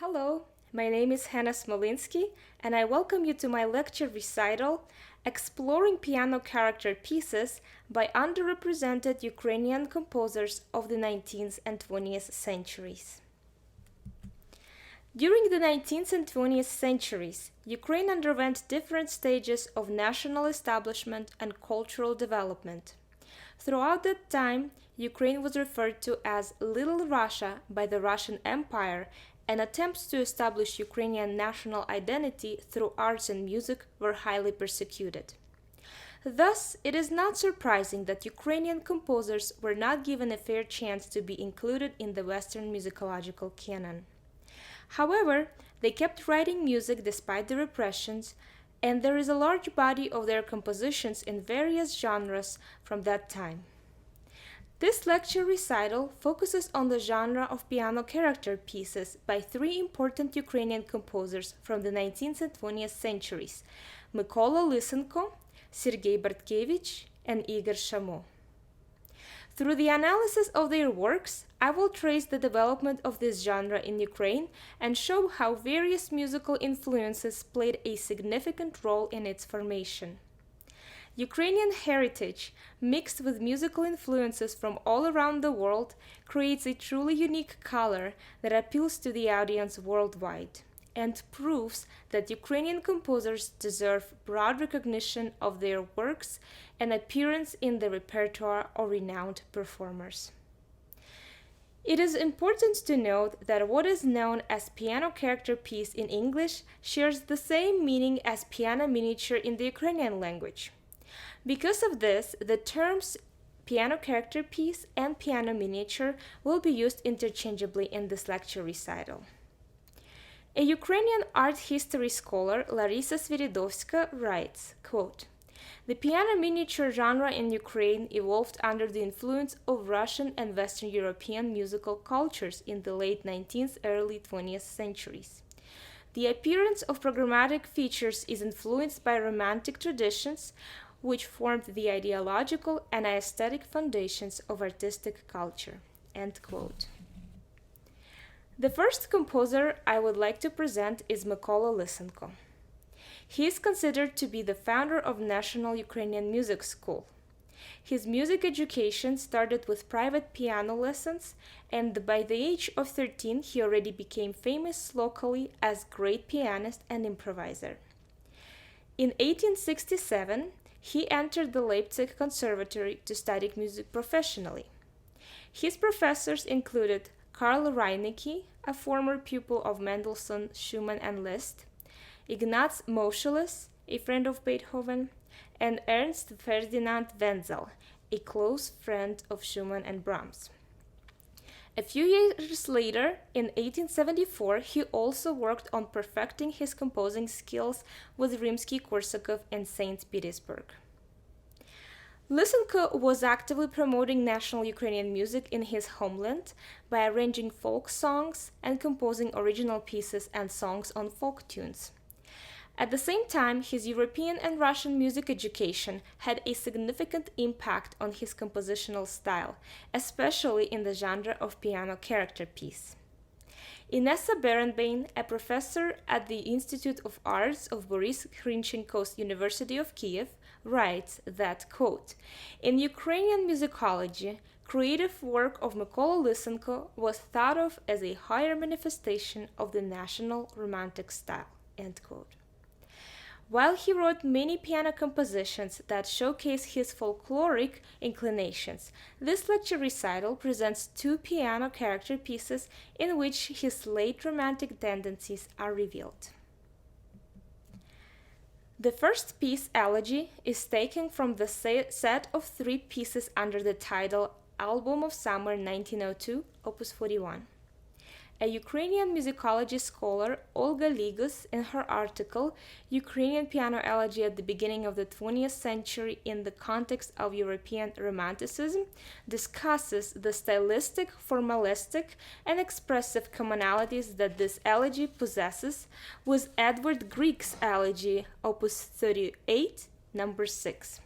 Hello, my name is Hanna Smolinskiy, and I welcome you to my lecture recital, Exploring Piano Character Pieces by Underrepresented Ukrainian Composers of the 19th and 20th Centuries. During the 19th and 20th centuries, Ukraine underwent different stages of national establishment and cultural development. Throughout that time, Ukraine was referred to as Little Russia by the Russian Empire, and attempts to establish Ukrainian national identity through arts and music were highly persecuted. Thus, it is not surprising that Ukrainian composers were not given a fair chance to be included in the Western musicological canon. However, they kept writing music despite the repressions, and there is a large body of their compositions in various genres from that time. This lecture recital focuses on the genre of piano character pieces by three important Ukrainian composers from the 19th and 20th centuries: Mykola Lysenko, Sergei Bartkevich, and Igor Shamo. Through the analysis of their works, I will trace the development of this genre in Ukraine and show how various musical influences played a significant role in its formation. Ukrainian heritage, mixed with musical influences from all around the world, creates a truly unique color that appeals to the audience worldwide and proves that Ukrainian composers deserve broad recognition of their works and appearance in the repertoire of renowned performers. It is important to note that what is known as piano character piece in English shares the same meaning as piano miniature in the Ukrainian language. Because of this, the terms piano character piece and piano miniature will be used interchangeably in this lecture recital. A Ukrainian art history scholar, Larisa Sviridovska, writes, quote, "The piano miniature genre in Ukraine evolved under the influence of Russian and Western European musical cultures in the late 19th, early 20th centuries. The appearance of programmatic features is influenced by Romantic traditions, which formed the ideological and aesthetic foundations of artistic culture." End quote. The first composer I would like to present is Mykola Lysenko. He is considered to be the founder of National Ukrainian Music School. His music education started with private piano lessons, and by the age of 13 he already became famous locally as great pianist and improviser. In 1867, he entered the Leipzig Conservatory to study music professionally. His professors included Karl Reinecke, a former pupil of Mendelssohn, Schumann, and Liszt, Ignaz Moscheles, a friend of Beethoven, and Ernst Ferdinand Wenzel, a close friend of Schumann and Brahms. A few years later, in 1874, he also worked on perfecting his composing skills with Rimsky-Korsakov in St. Petersburg. Lysenko was actively promoting national Ukrainian music in his homeland by arranging folk songs and composing original pieces and songs on folk tunes. At the same time, his European and Russian music education had a significant impact on his compositional style, especially in the genre of piano character piece. Inessa Berenbain, a professor at the Institute of Arts of Boris Hrynchenko's University of Kiev, writes that, quote, "In Ukrainian musicology, creative work of Mykola Lysenko was thought of as a higher manifestation of the national romantic style." End quote. While he wrote many piano compositions that showcase his folkloric inclinations, this lecture recital presents two piano character pieces in which his late romantic tendencies are revealed. The first piece, Elegy, is taken from the set of three pieces under the title Album of Summer 1902, Opus 41. A Ukrainian musicology scholar, Olga Ligus, in her article, Ukrainian Piano Elegy at the Beginning of the 20th Century in the Context of European Romanticism, discusses the stylistic, formalistic, and expressive commonalities that this elegy possesses with Edward Grieg's Elegy, Opus 38, number 6.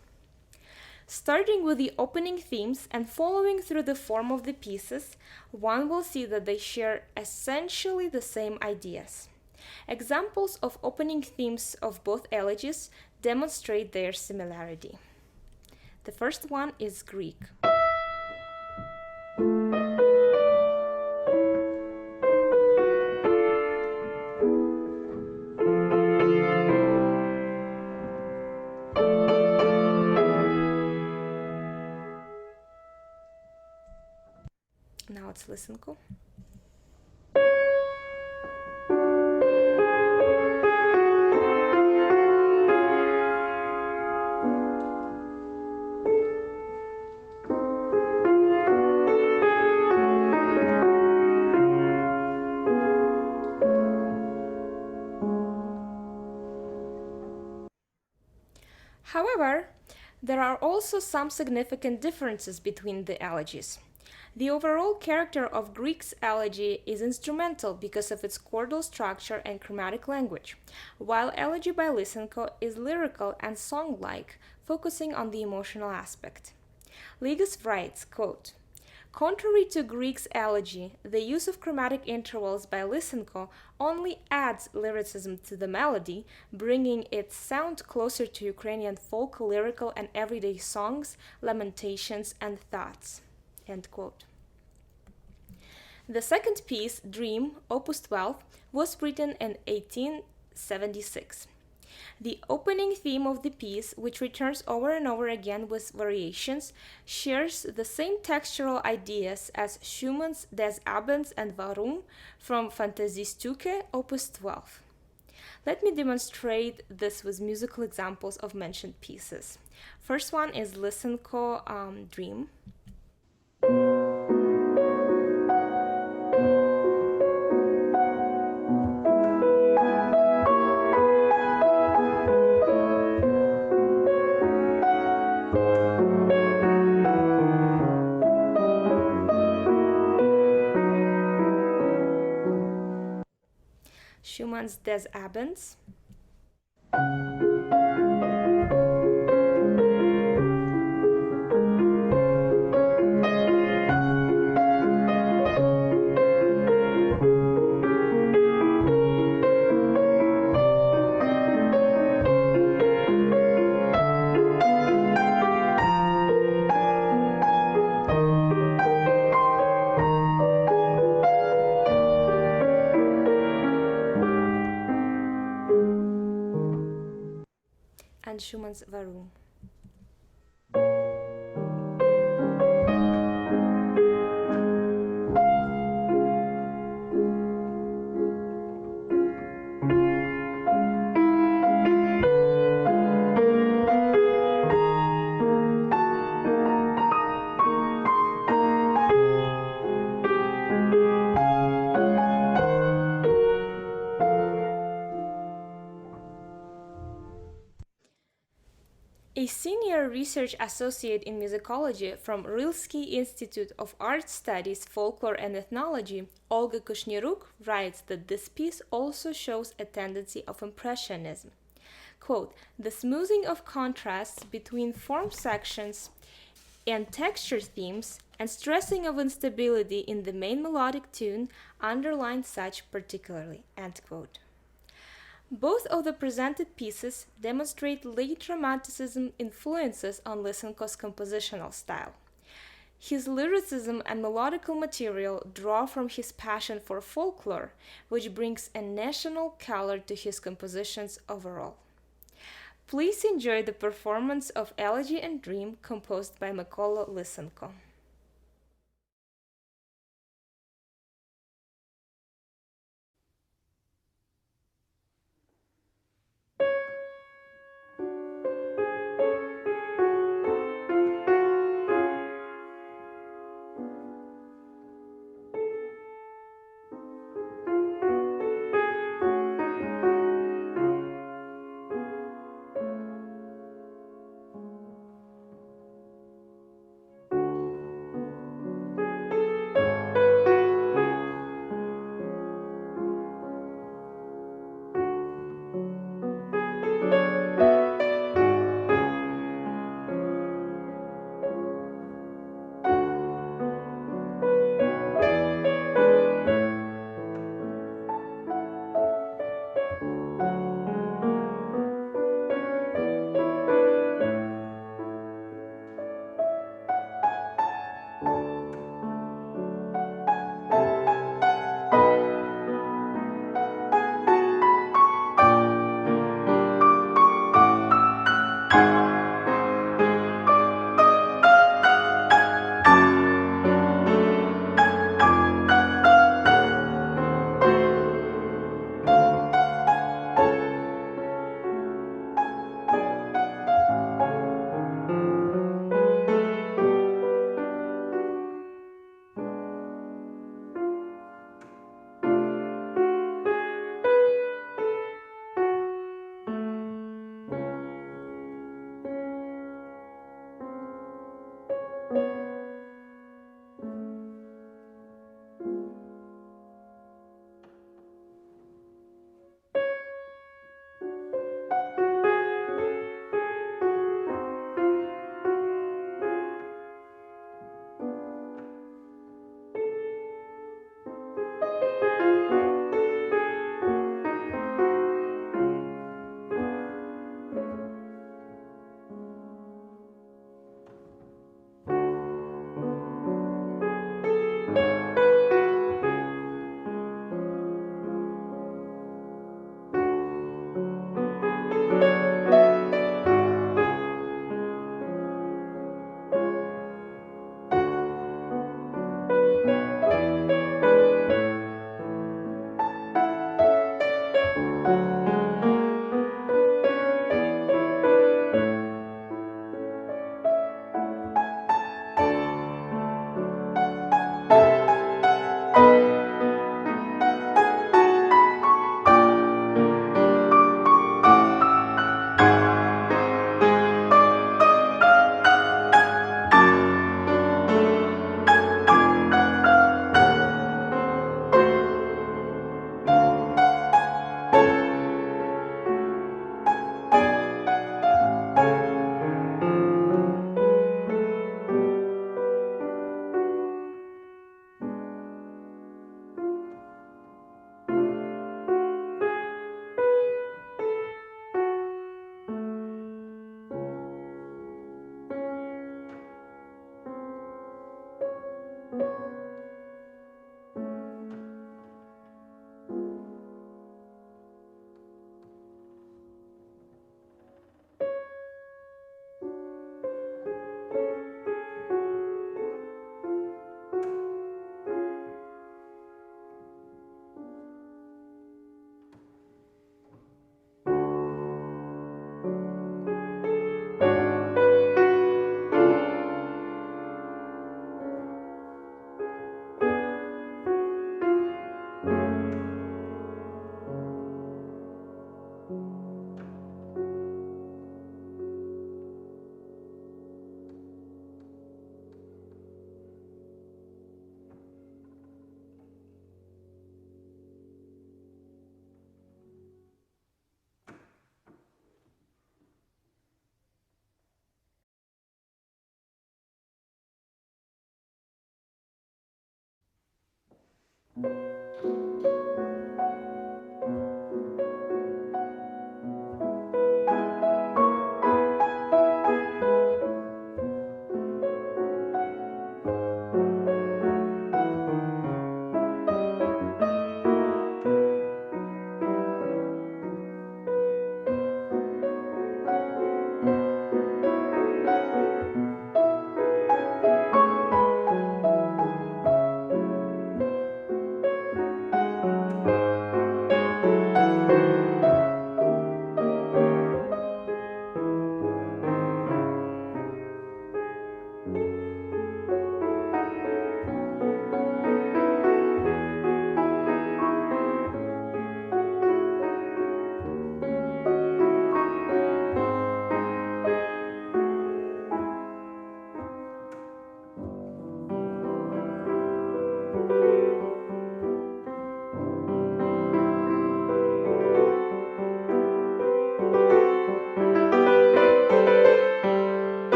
Starting with the opening themes and following through the form of the pieces, one will see that they share essentially the same ideas. Examples of opening themes of both elegies demonstrate their similarity. The first one is Greek. Now it's Lysenko. However, there are also some significant differences between the elegies. The overall character of Greek's elegy is instrumental because of its chordal structure and chromatic language, while elegy by Lysenko is lyrical and song-like, focusing on the emotional aspect. Ligas writes, quote, "Contrary to Greek's elegy, the use of chromatic intervals by Lysenko only adds lyricism to the melody, bringing its sound closer to Ukrainian folk, lyrical, and everyday songs, lamentations, and thoughts." End quote. The second piece, Dream, Opus 12, was written in 1876. The opening theme of the piece, which returns over and over again with variations, shares the same textural ideas as Schumann's Des Abends and Warum from Fantasiestücke, Opus 12. Let me demonstrate this with musical examples of mentioned pieces. First one is Lysenko, Dream. Schumann's Des Abends. And Schumann's Warum. A senior research associate in musicology from Rilsky Institute of Art Studies, Folklore and Ethnology, Olga Kushniruk, writes that this piece also shows a tendency of impressionism. Quote, "The smoothing of contrasts between form sections and texture themes and stressing of instability in the main melodic tune underline such particularly." End quote. Both of the presented pieces demonstrate late Romanticism influences on Lysenko's compositional style. His lyricism and melodical material draw from his passion for folklore, which brings a national color to his compositions overall. Please enjoy the performance of Elegy and Dream composed by Mykola Lysenko.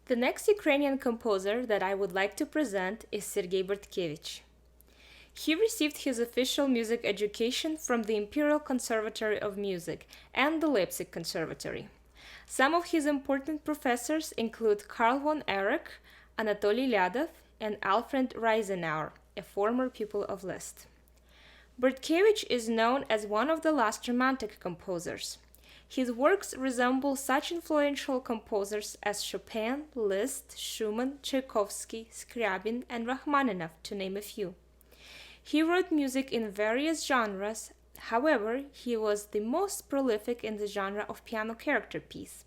The next Ukrainian composer that I would like to present is Sergei Bortkevich. He received his official music education from the Imperial Conservatory of Music and the Leipzig Conservatory. Some of his important professors include Karl von Erich, Anatoly Lyadov, and Alfred Reisenauer, a former pupil of Liszt. Bortkevich is known as one of the last Romantic composers. His works resemble such influential composers as Chopin, Liszt, Schumann, Tchaikovsky, Scriabin, and Rachmaninoff, to name a few. He wrote music in various genres, however, he was the most prolific in the genre of piano character piece.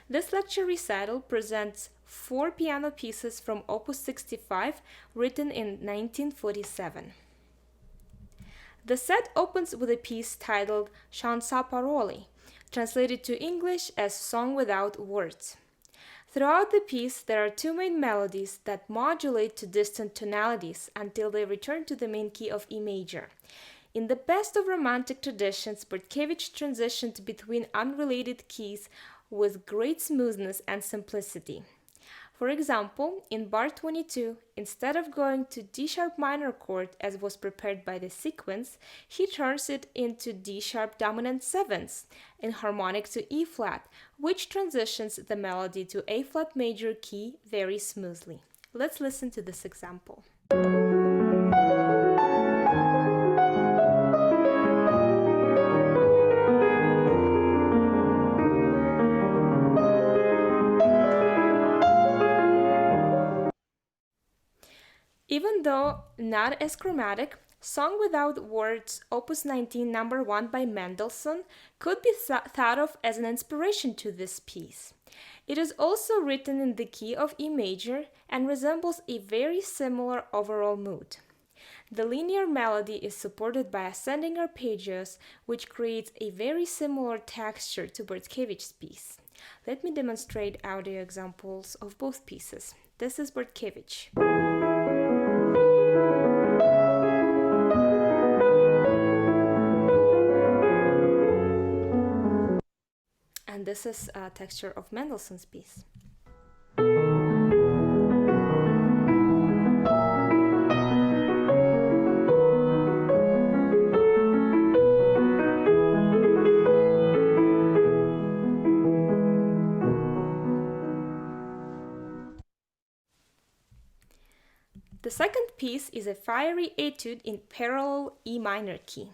This lecture recital presents 4 piano pieces from Opus 65, written in 1947. The set opens with a piece titled Senza parole, translated to English as Song Without Words. Throughout the piece, there are 2 main melodies that modulate to distant tonalities until they return to the main key of E major. In the best of Romantic traditions, Bortkevich transitioned between unrelated keys with great smoothness and simplicity. For example, in bar 22, instead of going to D-sharp minor chord as was prepared by the sequence, he turns it into D-sharp dominant 7ths in harmonic to E-flat, which transitions the melody to A-flat major key very smoothly. Let's listen to this example. Even though not as chromatic, Song Without Words, Opus 19, number 1 by Mendelssohn, could be thought of as an inspiration to this piece. It is also written in the key of E major and resembles a very similar overall mood. The linear melody is supported by ascending arpeggios, which creates a very similar texture to Bortkevich's piece. Let me demonstrate audio examples of both pieces. This is Bortkevich. And this is a texture of Mendelssohn's piece. The second piece is a fiery etude in parallel E minor key.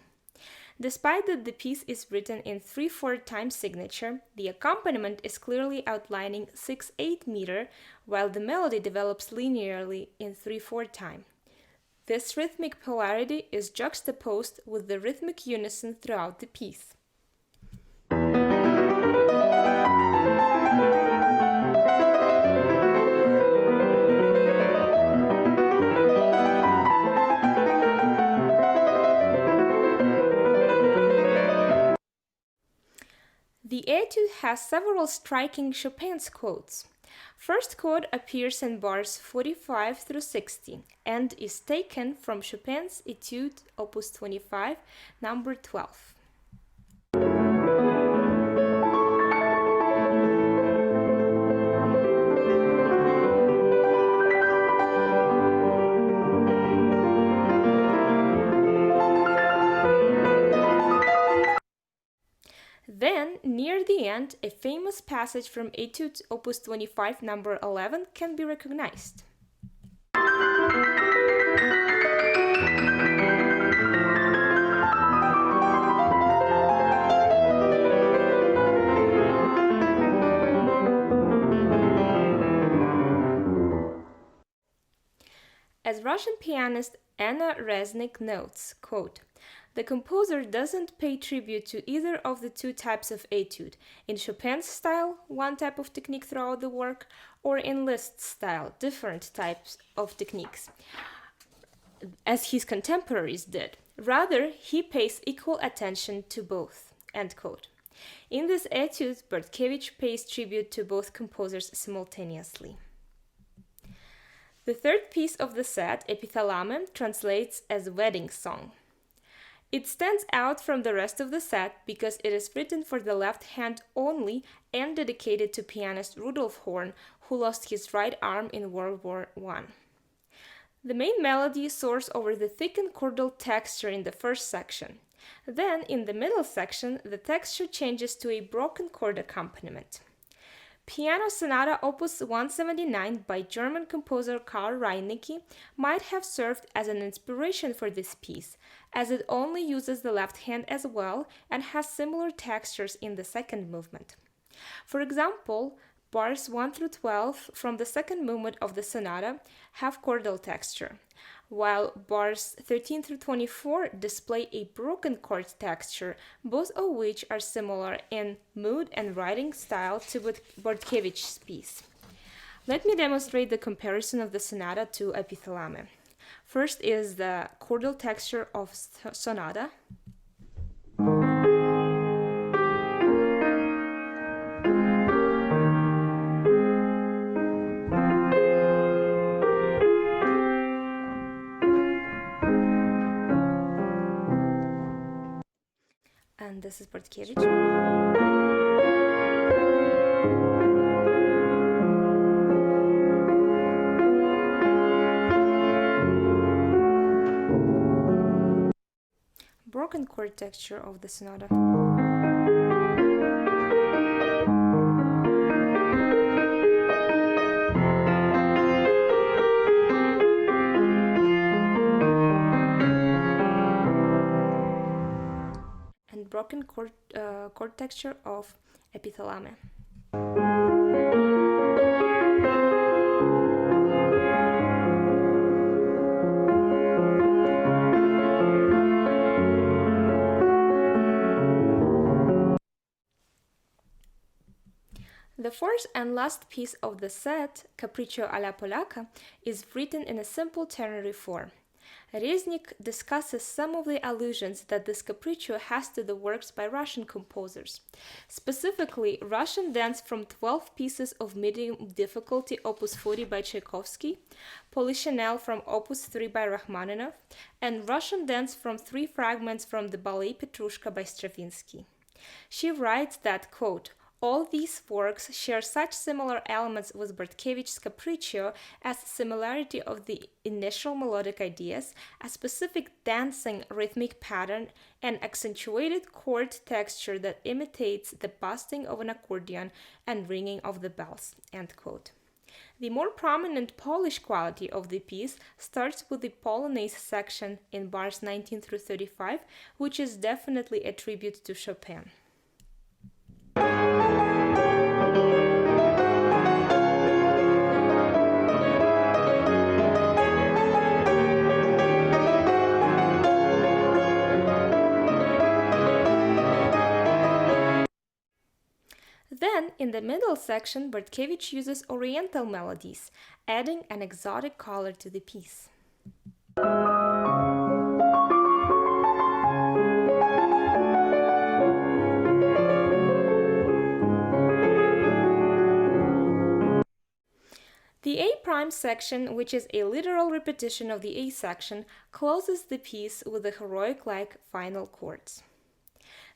Despite that the piece is written in 3/4 time signature, the accompaniment is clearly outlining 6/8 meter, while the melody develops linearly in 3/4 time. This rhythmic polarity is juxtaposed with the rhythmic unison throughout the piece. The etude has several striking Chopin's quotes. First quote appears in bars 45 through 60 and is taken from Chopin's Etude Opus 25, number 12. Then, near the end, a famous passage from Etude Opus 25, number 11 can be recognized. As Russian pianist Anna Resnik notes, quote, "The composer doesn't pay tribute to either of the 2 types of etude, in Chopin's style, one type of technique throughout the work, or in Liszt's style, different types of techniques, as his contemporaries did. Rather, he pays equal attention to both." End quote. In this etude, Bortkevich pays tribute to both composers simultaneously. The third piece of the set, Epithalame, translates as Wedding Song. It stands out from the rest of the set because it is written for the left hand only and dedicated to pianist Rudolf Horn, who lost his right arm in World War I. The main melody soars over the thickened chordal texture in the first section. Then, in the middle section, the texture changes to a broken chord accompaniment. Piano Sonata Opus 179 by German composer Karl Reinecke might have served as an inspiration for this piece, as it only uses the left hand as well and has similar textures in the second movement. For example, bars 1 through 12 from the second movement of the sonata have chordal texture, while bars 13 through 24 display a broken chord texture, both of which are similar in mood and writing style to Bortkevich's piece. Let me demonstrate the comparison of the sonata to Epithalame. First is the chordal texture of sonata. And this is Bortkevich. Broken chord texture of the sonata. And broken chord texture of Epithalame. The fourth and last piece of the set, Capriccio alla Polacca, is written in a simple ternary form. Reznik discusses some of the allusions that this capriccio has to the works by Russian composers. Specifically, Russian dance from 12 pieces of medium difficulty Opus 40 by Tchaikovsky, Polichinelle from Opus 3 by Rachmaninoff, and Russian dance from 3 fragments from the ballet Petrushka by Stravinsky. She writes that, quote, all these works share such similar elements with Bortkevich's Capriccio as similarity of the initial melodic ideas, a specific dancing rhythmic pattern, and accentuated chord texture that imitates the busting of an accordion and ringing of the bells. End quote. The more prominent Polish quality of the piece starts with the Polonaise section in bars 19 through 35, which is definitely a tribute to Chopin. Then, in the middle section, Bortkevich uses Oriental melodies, adding an exotic color to the piece. The A prime section, which is a literal repetition of the A section, closes the piece with the heroic-like final chords.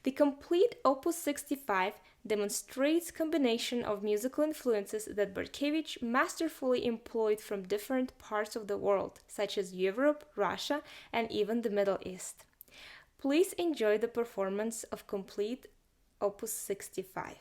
The complete Opus 65 demonstrates combination of musical influences that Bortkevich masterfully employed from different parts of the world, such as Europe, Russia, and even the Middle East. Please enjoy the performance of complete Opus 65.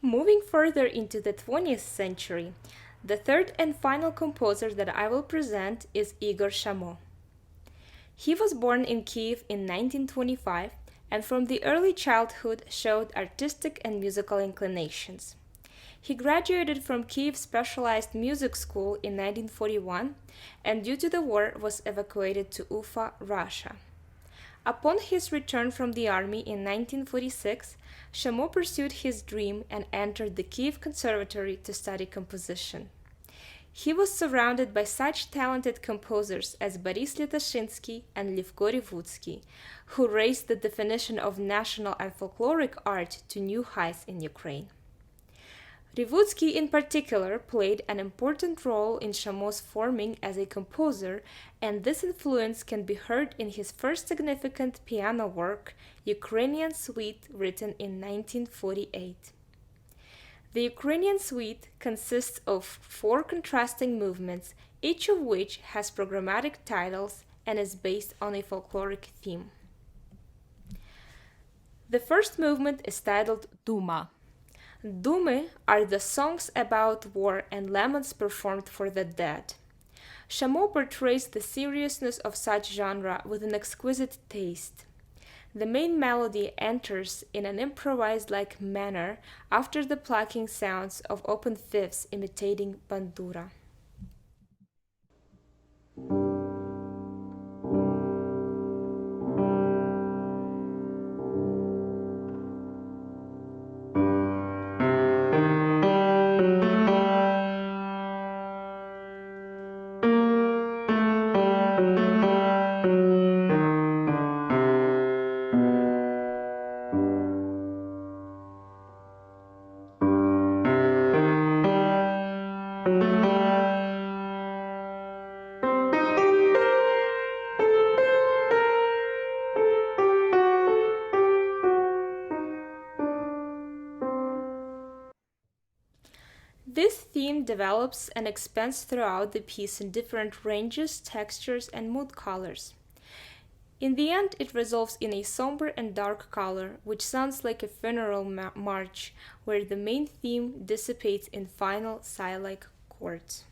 Moving further into the 20th century, the third and final composer that I will present is Igor Shamo. He was born in Kiev in 1925 and from the early childhood showed artistic and musical inclinations. He graduated from Kiev Specialized Music School in 1941 and due to the war was evacuated to Ufa, Russia. Upon his return from the army in 1946, Shamo pursued his dream and entered the Kiev Conservatory to study composition. He was surrounded by such talented composers as Boris Litashinsky and Levko Revutsky, who raised the definition of national and folkloric art to new heights in Ukraine. Revutsky in particular played an important role in Chameau's forming as a composer, and this influence can be heard in his first significant piano work, Ukrainian Suite, written in 1948. The Ukrainian Suite consists of 4 contrasting movements, each of which has programmatic titles and is based on a folkloric theme. The first movement is titled Duma. Dumy are the songs about war and laments performed for the dead. Chameau portrays the seriousness of such genre with an exquisite taste. The main melody enters in an improvised-like manner after the plucking sounds of open fifths imitating bandura. This theme develops and expands throughout the piece in different ranges, textures, and mood colors. In the end, it resolves in a somber and dark color, which sounds like a funeral march, where the main theme dissipates in final sigh-like chords.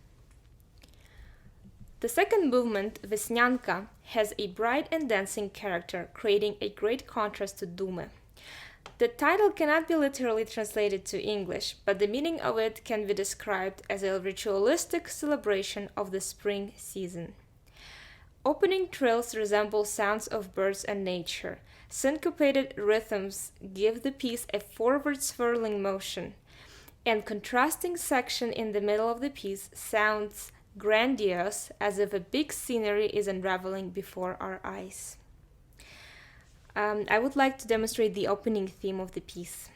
The second movement, Vesnyanka, has a bright and dancing character, creating a great contrast to Dumy. The title cannot be literally translated to English, but the meaning of it can be described as a ritualistic celebration of the spring season. Opening trills resemble sounds of birds and nature. Syncopated rhythms give the piece a forward swirling motion, and contrasting section in the middle of the piece sounds grandiose, as if a big scenery is unraveling before our eyes. I would like to demonstrate the opening theme of the piece.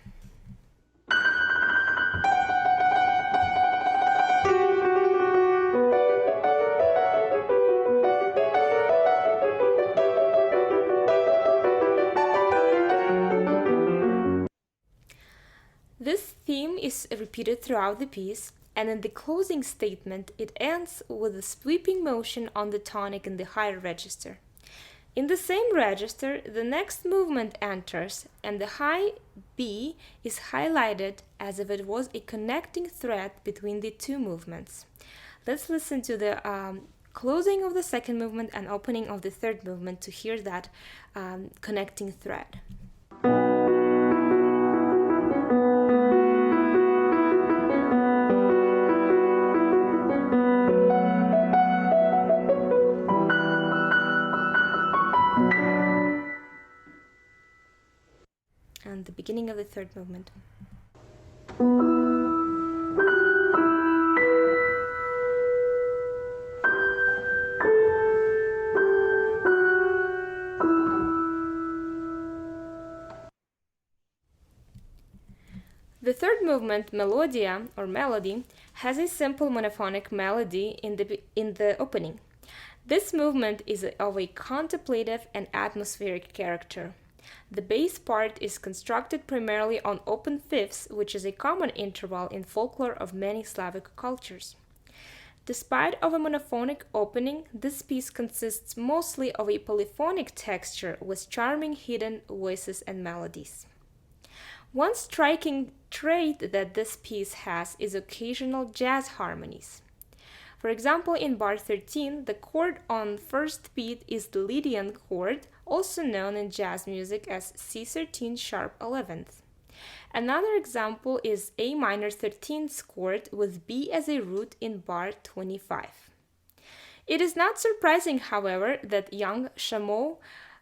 This theme is repeated throughout the piece, and in the closing statement it ends with a sweeping motion on the tonic in the higher register. In the same register, the next movement enters, and the high B is highlighted as if it was a connecting thread between the two movements. Let's listen to the closing of the second movement and opening of the third movement to hear that connecting thread. And the beginning of the third movement. The third movement, Melodia or melody, has a simple monophonic melody in the opening. This movement is of a contemplative and atmospheric character. The bass part is constructed primarily on open fifths, which is a common interval in folklore of many Slavic cultures. Despite of a monophonic opening, this piece consists mostly of a polyphonic texture with charming hidden voices and melodies. One striking trait that this piece has is occasional jazz harmonies. For example, in bar 13, the chord on first beat is the Lydian chord, also known in jazz music as C13 sharp 11th. Another example is A minor 13th chord with B as a root in bar 25. It is not surprising, however, that young Chameau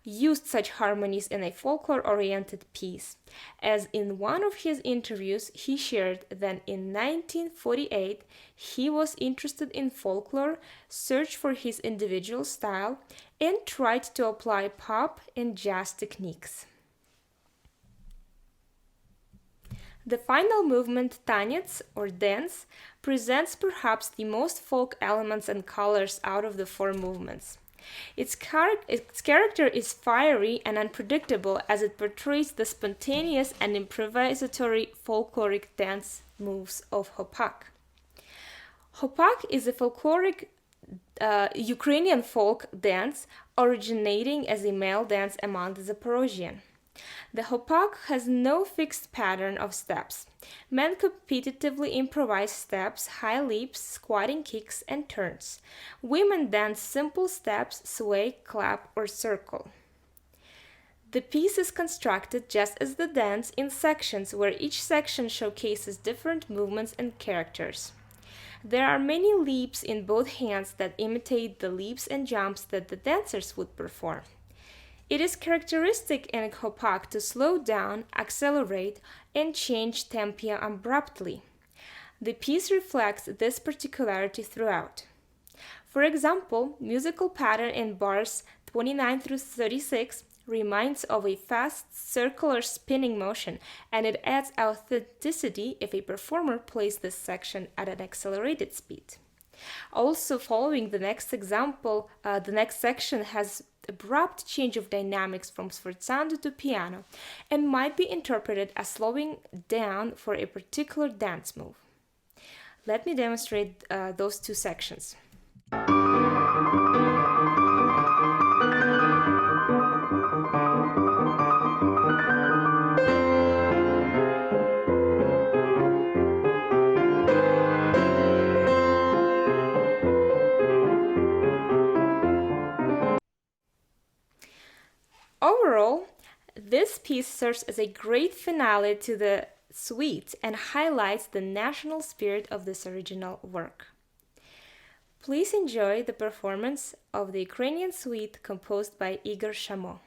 used such harmonies in a folklore-oriented piece, as in one of his interviews he shared that in 1948 he was interested in folklore, searched for his individual style, and tried to apply pop and jazz techniques. The final movement, Tanец, or dance, presents perhaps the most folk elements and colors out of the four movements. Its character is fiery and unpredictable as it portrays the spontaneous and improvisatory folkloric dance moves of hopak. Hopak is a folkloric Ukrainian folk dance originating as a male dance among the Zaporozhian. The hopak has no fixed pattern of steps. Men competitively improvise steps, high leaps, squatting kicks, and turns. Women dance simple steps, sway, clap, or circle. The piece is constructed just as the dance in sections where each section showcases different movements and characters. There are many leaps in both hands that imitate the leaps and jumps that the dancers would perform. It is characteristic in hopak to slow down, accelerate, and change tempo abruptly. The piece reflects this particularity throughout. For example, musical pattern in bars 29 through 36 reminds of a fast circular spinning motion, and it adds authenticity if a performer plays this section at an accelerated speed. Also, following the next example, the next section has abrupt change of dynamics from sforzando to piano and might be interpreted as slowing down for a particular dance move. Let me demonstrate those two sections. Overall, this piece serves as a great finale to the suite and highlights the national spirit of this original work. Please enjoy the performance of the Ukrainian suite composed by Igor Shamo.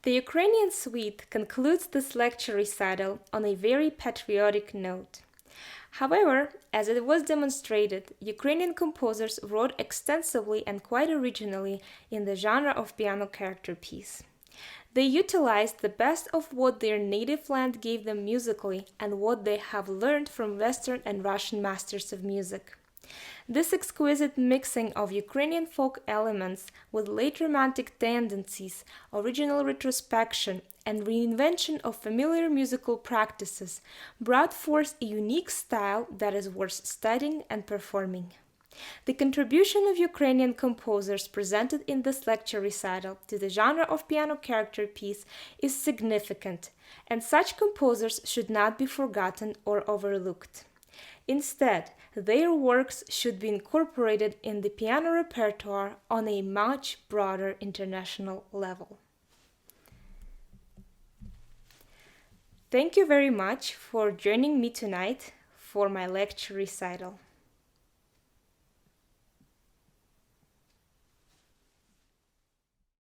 The Ukrainian suite concludes this lecture recital on a very patriotic note. However, as it was demonstrated, Ukrainian composers wrote extensively and quite originally in the genre of piano character piece. They utilized the best of what their native land gave them musically and what they have learned from Western and Russian masters of music. This exquisite mixing of Ukrainian folk elements with late Romantic tendencies, original retrospection, and reinvention of familiar musical practices brought forth a unique style that is worth studying and performing. The contribution of Ukrainian composers presented in this lecture recital to the genre of piano character piece is significant, and such composers should not be forgotten or overlooked. Instead, their works should be incorporated in the piano repertoire on a much broader international level. Thank you very much for joining me tonight for my lecture recital.